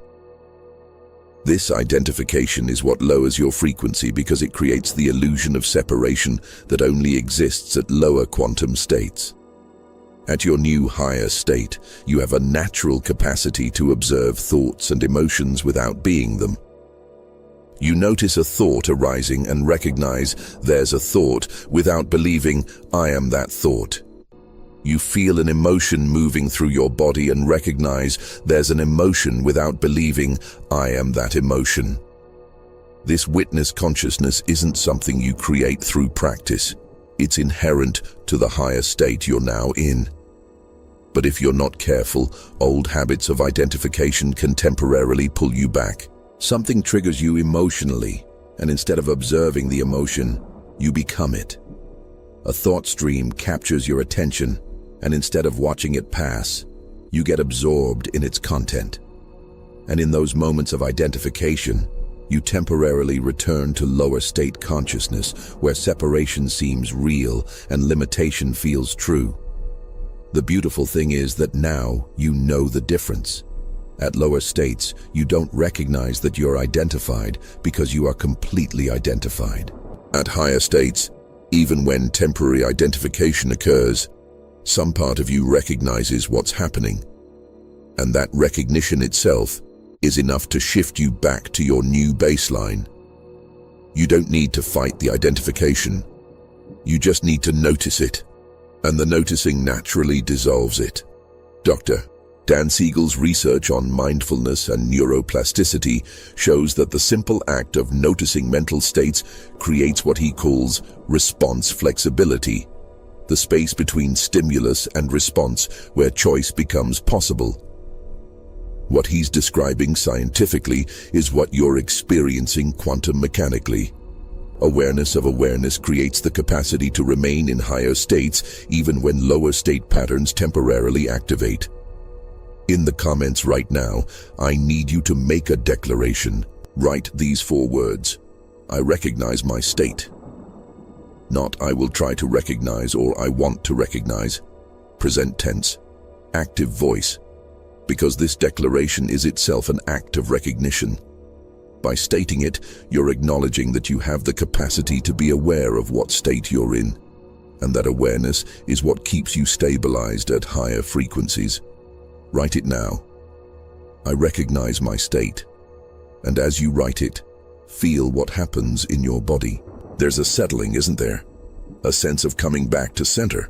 This identification is what lowers your frequency because it creates the illusion of separation that only exists at lower quantum states. At your new higher state, you have a natural capacity to observe thoughts and emotions without being them. You notice a thought arising and recognize there's a thought without believing, I am that thought. You feel an emotion moving through your body and recognize there's an emotion without believing, I am that emotion. This witness consciousness isn't something you create through practice. It's inherent to the higher state you're now in. But if you're not careful, old habits of identification can temporarily pull you back. Something triggers you emotionally, and instead of observing the emotion, you become it. A thought stream captures your attention, and instead of watching it pass, you get absorbed in its content. And in those moments of identification, you temporarily return to lower state consciousness, where separation seems real and limitation feels true. The beautiful thing is that now you know the difference. At lower states, you don't recognize that you're identified because you are completely identified. At higher states, even when temporary identification occurs, some part of you recognizes what's happening. And that recognition itself is enough to shift you back to your new baseline. You don't need to fight the identification. You just need to notice it. And the noticing naturally dissolves it. Dr. Dan Siegel's research on mindfulness and neuroplasticity shows that the simple act of noticing mental states creates what he calls response flexibility, the space between stimulus and response where choice becomes possible. What he's describing scientifically is what you're experiencing quantum mechanically. Awareness of awareness creates the capacity to remain in higher states even when lower state patterns temporarily activate. In the comments right now, I need you to make a declaration. Write these 4 words. I recognize my state. Not I will try to recognize or I want to recognize. Present tense. Active voice. Because this declaration is itself an act of recognition. By stating it, you're acknowledging that you have the capacity to be aware of what state you're in, and that awareness is what keeps you stabilized at higher frequencies. Write it now. I recognize my state. And as you write it, feel what happens in your body. There's a settling, isn't there? A sense of coming back to center.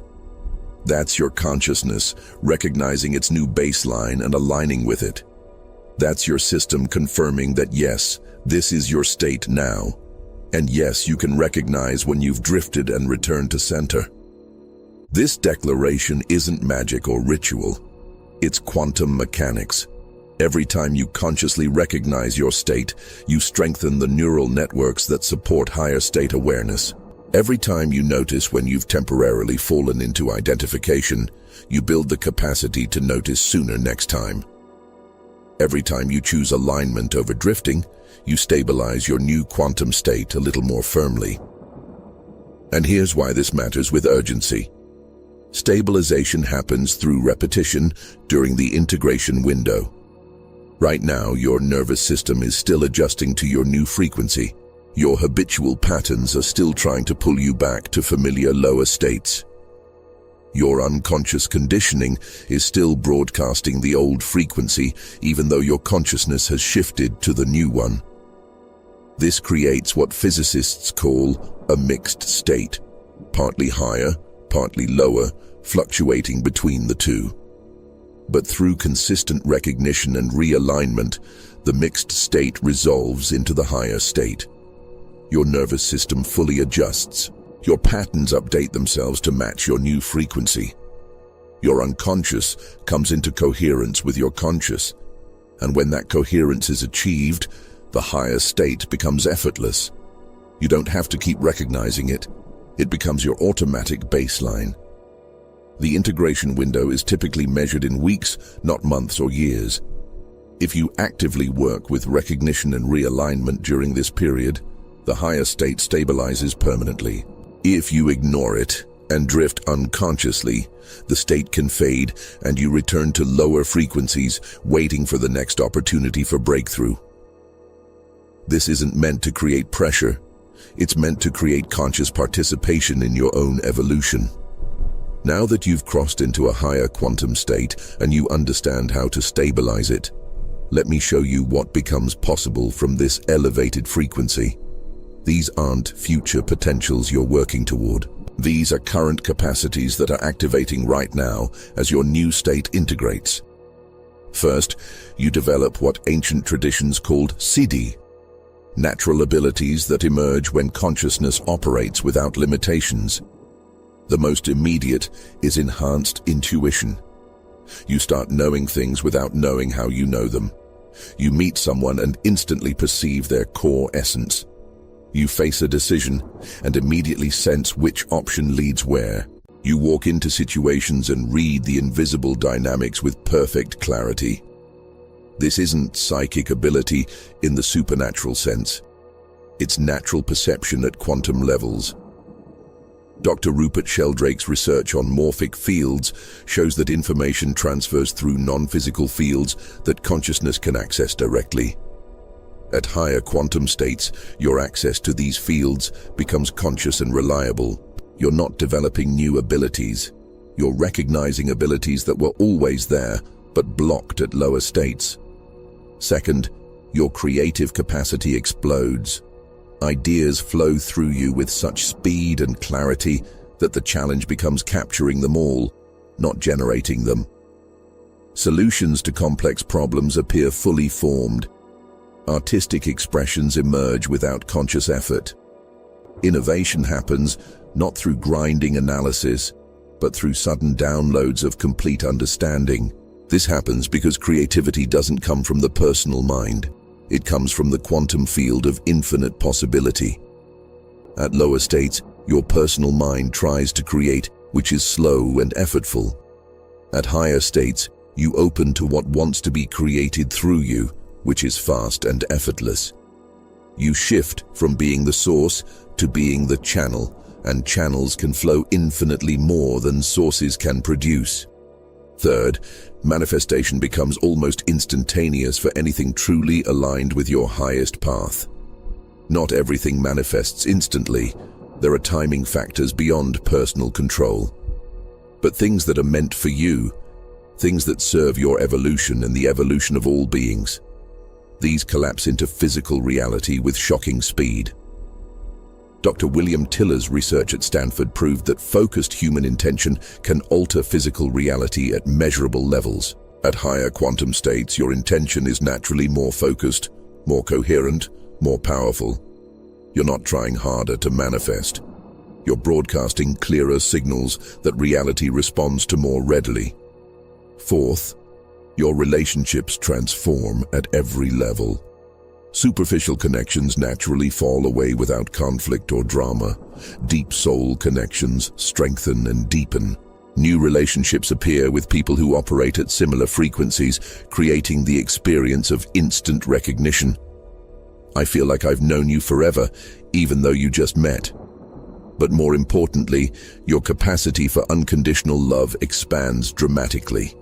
That's your consciousness, recognizing its new baseline and aligning with it. That's your system confirming that yes, this is your state now. And yes, you can recognize when you've drifted and returned to center. This declaration isn't magic or ritual. It's quantum mechanics. Every time you consciously recognize your state, you strengthen the neural networks that support higher state awareness. Every time you notice when you've temporarily fallen into identification, you build the capacity to notice sooner next time. Every time you choose alignment over drifting, you stabilize your new quantum state a little more firmly. And here's why this matters with urgency. Stabilization happens through repetition during the integration window. Right now, your nervous system is still adjusting to your new frequency. Your habitual patterns are still trying to pull you back to familiar lower states. Your unconscious conditioning is still broadcasting the old frequency, even though your consciousness has shifted to the new one. This creates what physicists call a mixed state, partly higher, partly lower, fluctuating between the two. But through consistent recognition and realignment, the mixed state resolves into the higher state. Your nervous system fully adjusts. Your patterns update themselves to match your new frequency. Your unconscious comes into coherence with your conscious. And when that coherence is achieved, the higher state becomes effortless. You don't have to keep recognizing it. It becomes your automatic baseline. The integration window is typically measured in weeks, not months or years. If you actively work with recognition and realignment during this period, the higher state stabilizes permanently. If you ignore it and drift unconsciously, the state can fade and you return to lower frequencies, waiting for the next opportunity for breakthrough. This isn't meant to create pressure. It's meant to create conscious participation in your own evolution. Now that you've crossed into a higher quantum state and you understand how to stabilize it, let me show you what becomes possible from this elevated frequency. These aren't future potentials you're working toward. These are current capacities that are activating right now as your new state integrates. First, you develop what ancient traditions called siddhi, natural abilities that emerge when consciousness operates without limitations. The most immediate is enhanced intuition. You start knowing things without knowing how you know them. You meet someone and instantly perceive their core essence. You face a decision and immediately sense which option leads where. You walk into situations and read the invisible dynamics with perfect clarity. This isn't psychic ability in the supernatural sense. It's natural perception at quantum levels. Dr. Rupert Sheldrake's research on morphic fields shows that information transfers through non-physical fields that consciousness can access directly. At higher quantum states, your access to these fields becomes conscious and reliable. You're not developing new abilities. You're recognizing abilities that were always there, but blocked at lower states. Second, your creative capacity explodes. Ideas flow through you with such speed and clarity that the challenge becomes capturing them all, not generating them. Solutions to complex problems appear fully formed. Artistic expressions emerge without conscious effort. Innovation happens not through grinding analysis, but through sudden downloads of complete understanding. This happens because creativity doesn't come from the personal mind. It comes from the quantum field of infinite possibility. At lower states, your personal mind tries to create, which is slow and effortful. At higher states, you open to what wants to be created through you, which is fast and effortless. You shift from being the source to being the channel, and channels can flow infinitely more than sources can produce. Third, manifestation becomes almost instantaneous for anything truly aligned with your highest path. Not everything manifests instantly. There are timing factors beyond personal control. But things that are meant for you, things that serve your evolution and the evolution of all beings, these collapse into physical reality with shocking speed. Dr. William Tiller's research at Stanford proved that focused human intention can alter physical reality at measurable levels. At higher quantum states, your intention is naturally more focused, more coherent, more powerful. You're not trying harder to manifest. You're broadcasting clearer signals that reality responds to more readily. Fourth, your relationships transform at every level. Superficial connections naturally fall away without conflict or drama. Deep soul connections strengthen and deepen. New relationships appear with people who operate at similar frequencies, creating the experience of instant recognition. I feel like I've known you forever, even though you just met. But more importantly, your capacity for unconditional love expands dramatically.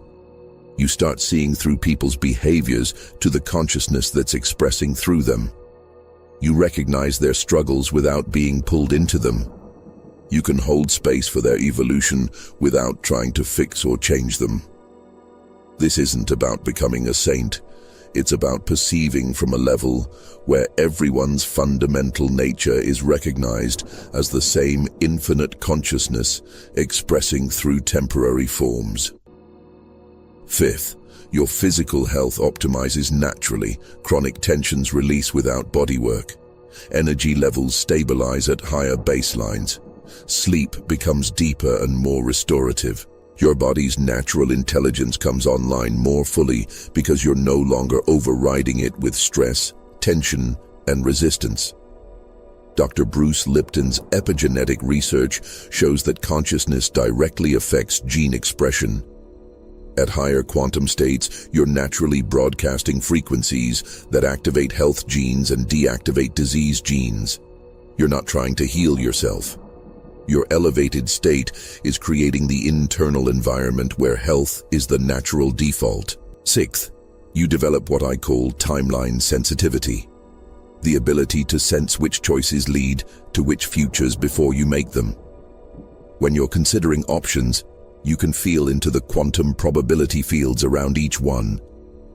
You start seeing through people's behaviors to the consciousness that's expressing through them. You recognize their struggles without being pulled into them. You can hold space for their evolution without trying to fix or change them. This isn't about becoming a saint. It's about perceiving from a level where everyone's fundamental nature is recognized as the same infinite consciousness expressing through temporary forms. Fifth, your physical health optimizes naturally. Chronic tensions release without bodywork. Energy levels stabilize at higher baselines. Sleep becomes deeper and more restorative. Your body's natural intelligence comes online more fully because you're no longer overriding it with stress, tension, and resistance. Dr. Bruce Lipton's epigenetic research shows that consciousness directly affects gene expression. At higher quantum states, you're naturally broadcasting frequencies that activate health genes and deactivate disease genes. You're not trying to heal yourself. Your elevated state is creating the internal environment where health is the natural default. Sixth, you develop what I call timeline sensitivity. The ability to sense which choices lead to which futures before you make them. When you're considering options, you can feel into the quantum probability fields around each one.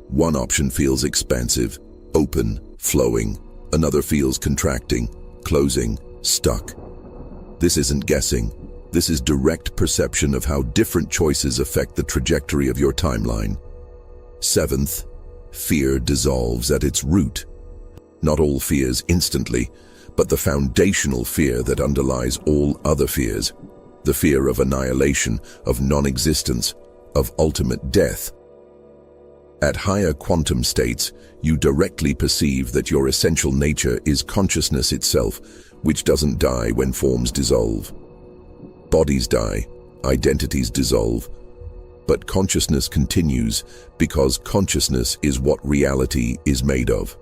One option feels expansive, open, flowing. Another feels contracting, closing, stuck. This isn't guessing. This is direct perception of how different choices affect the trajectory of your timeline. Seventh, fear dissolves at its root. Not all fears instantly, but the foundational fear that underlies all other fears. The fear of annihilation, of non-existence, of ultimate death. At higher quantum states, you directly perceive that your essential nature is consciousness itself, which doesn't die when forms dissolve. Bodies die, identities dissolve, but consciousness continues because consciousness is what reality is made of.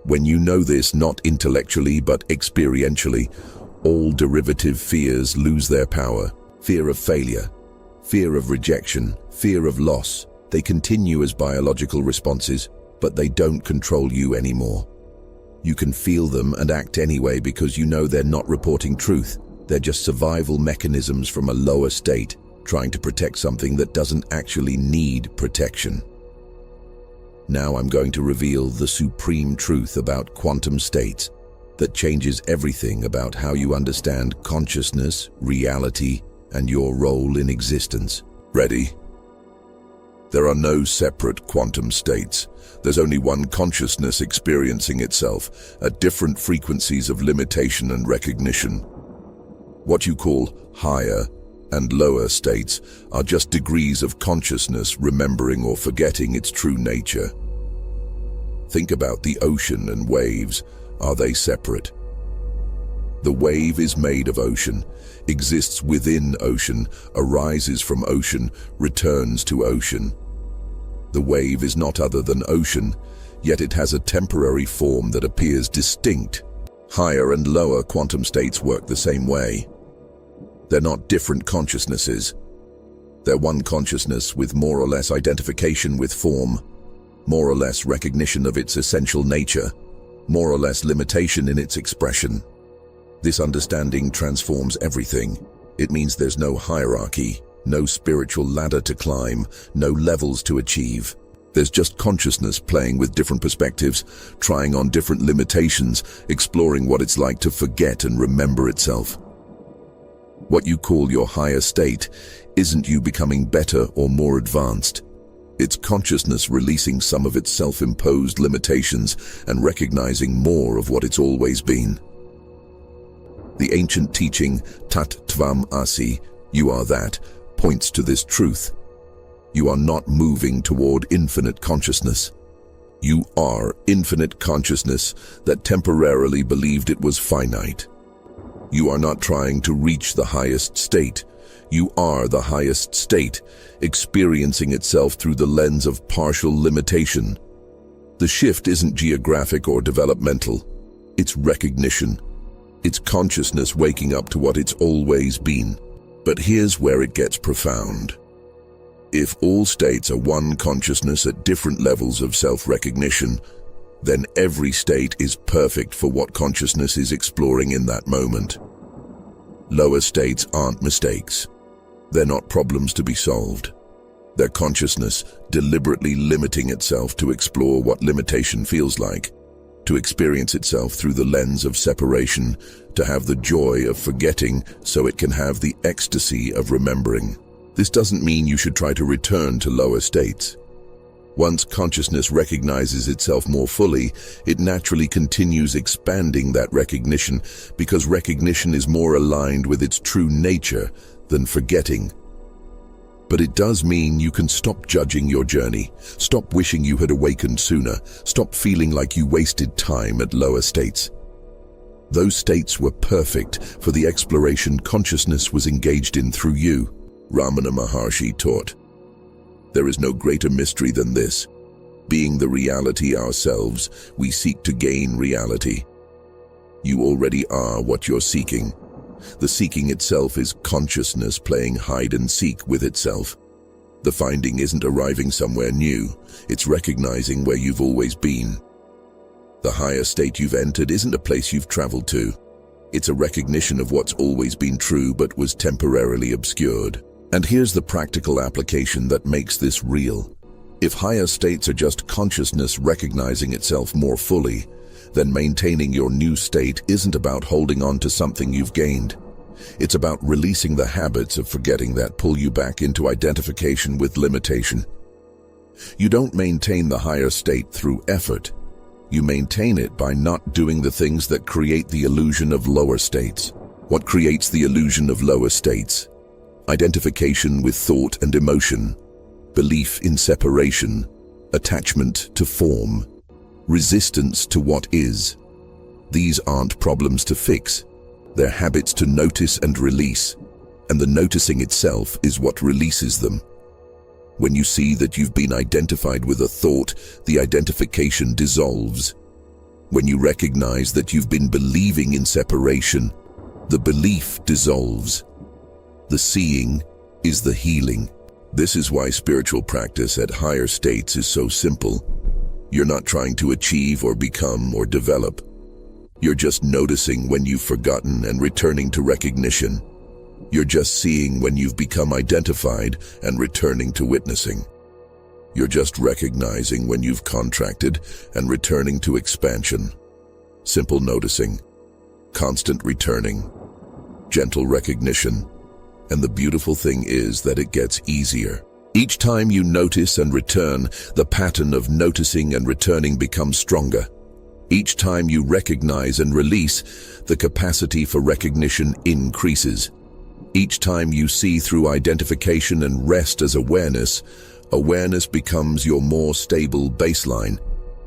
When you know this not intellectually but experientially, all derivative fears lose their power. Fear of failure, fear of rejection, fear of loss. They continue as biological responses, but they don't control you anymore. You can feel them and act anyway because you know they're not reporting truth. They're just survival mechanisms from a lower state, trying to protect something that doesn't actually need protection. Now I'm going to reveal the supreme truth about quantum states that changes everything about how you understand consciousness, reality, and your role in existence. Ready? There are no separate quantum states. There's only one consciousness experiencing itself at different frequencies of limitation and recognition. What you call higher and lower states are just degrees of consciousness remembering or forgetting its true nature. Think about the ocean and waves. Are they separate? The wave is made of ocean, exists within ocean, arises from ocean, returns to ocean. The wave is not other than ocean, yet it has a temporary form that appears distinct. Higher and lower quantum states work the same way. They're not different consciousnesses. They're one consciousness with more or less identification with form, more or less recognition of its essential nature, more or less limitation in its expression. This understanding transforms everything. It means there's no hierarchy, no spiritual ladder to climb, no levels to achieve. There's just consciousness playing with different perspectives, trying on different limitations, exploring what it's like to forget and remember itself. What you call your higher state isn't you becoming better or more advanced. It's consciousness releasing some of its self-imposed limitations and recognizing more of what it's always been. The ancient teaching, Tat Tvam Asi, you are that, points to this truth. You are not moving toward infinite consciousness. You are infinite consciousness that temporarily believed it was finite. You are not trying to reach the highest state. You are the highest state, experiencing itself through the lens of partial limitation. The shift isn't geographic or developmental. It's recognition. It's consciousness waking up to what it's always been. But here's where it gets profound. If all states are one consciousness at different levels of self-recognition, then every state is perfect for what consciousness is exploring in that moment. Lower states aren't mistakes. They're not problems to be solved. They're consciousness deliberately limiting itself to explore what limitation feels like, to experience itself through the lens of separation, to have the joy of forgetting so it can have the ecstasy of remembering. This doesn't mean you should try to return to lower states. Once consciousness recognizes itself more fully, it naturally continues expanding that recognition because recognition is more aligned with its true nature than forgetting. But it does mean you can stop judging your journey, stop wishing you had awakened sooner, stop feeling like you wasted time at lower states. Those states were perfect for the exploration consciousness was engaged in through you, Ramana Maharshi taught. There is no greater mystery than this. Being the reality ourselves, we seek to gain reality. You already are what you're seeking. The seeking itself is consciousness playing hide and seek with itself. The finding isn't arriving somewhere new, it's recognizing where you've always been. The higher state you've entered isn't a place you've traveled to. It's a recognition of what's always been true but was temporarily obscured. And here's the practical application that makes this real. If higher states are just consciousness recognizing itself more fully, then maintaining your new state isn't about holding on to something you've gained. It's about releasing the habits of forgetting that pull you back into identification with limitation. You don't maintain the higher state through effort. You maintain it by not doing the things that create the illusion of lower states. What creates the illusion of lower states? Identification with thought and emotion, belief in separation, attachment to form, resistance to what is. These aren't problems to fix, they're habits to notice and release, and the noticing itself is what releases them. When you see that you've been identified with a thought, the identification dissolves. When you recognize that you've been believing in separation, the belief dissolves. The seeing is the healing. This is why spiritual practice at higher states is so simple. You're not trying to achieve or become or develop. You're just noticing when you've forgotten and returning to recognition. You're just seeing when you've become identified and returning to witnessing. You're just recognizing when you've contracted and returning to expansion. Simple noticing, constant returning, gentle recognition. And the beautiful thing is that it gets easier. Each time you notice and return, the pattern of noticing and returning becomes stronger. Each time you recognize and release, the capacity for recognition increases. Each time you see through identification and rest as awareness, awareness becomes your more stable baseline.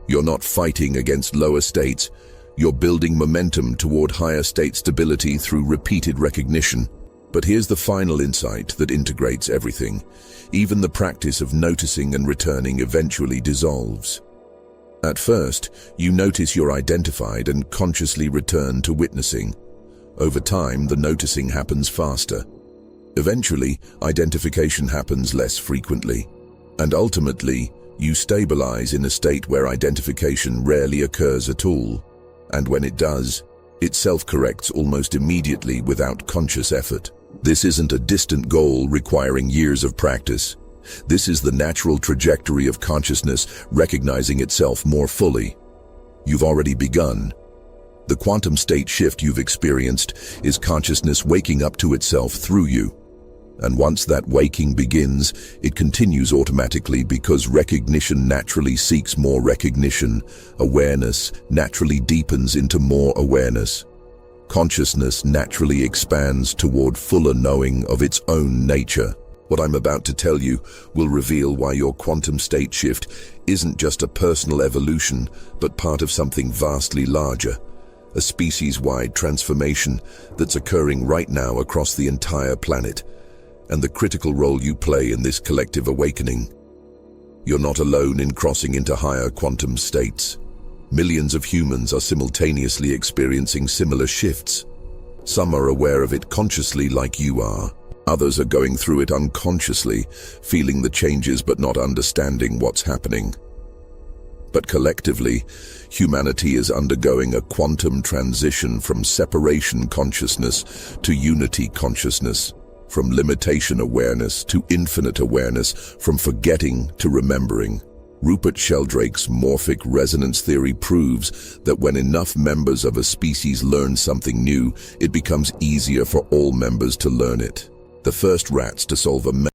You're not fighting against lower states. You're building momentum toward higher state stability through repeated recognition. But here's the final insight that integrates everything. Even the practice of noticing and returning eventually dissolves. At first, you notice you're identified and consciously return to witnessing. Over time, the noticing happens faster. Eventually, identification happens less frequently. And ultimately, you stabilize in a state where identification rarely occurs at all. And when it does, it self-corrects almost immediately without conscious effort. This isn't a distant goal requiring years of practice. This is the natural trajectory of consciousness recognizing itself more fully. You've already begun. The quantum state shift you've experienced is consciousness waking up to itself through you. And once that waking begins, it continues automatically because recognition naturally seeks more recognition. Awareness naturally deepens into more awareness. Consciousness naturally expands toward fuller knowing of its own nature. What I'm about to tell you will reveal why your quantum state shift isn't just a personal evolution, but part of something vastly larger. A species-wide transformation that's occurring right now across the entire planet, and the critical role you play in this collective awakening. You're not alone in crossing into higher quantum states. Millions of humans are simultaneously experiencing similar shifts. Some are aware of it consciously like you are. Others are going through it unconsciously, feeling the changes but not understanding what's happening. But collectively, humanity is undergoing a quantum transition from separation consciousness to unity consciousness, from limitation awareness to infinite awareness, from forgetting to remembering. Rupert Sheldrake's morphic resonance theory proves that when enough members of a species learn something new, it becomes easier for all members to learn it. The first rats to solve a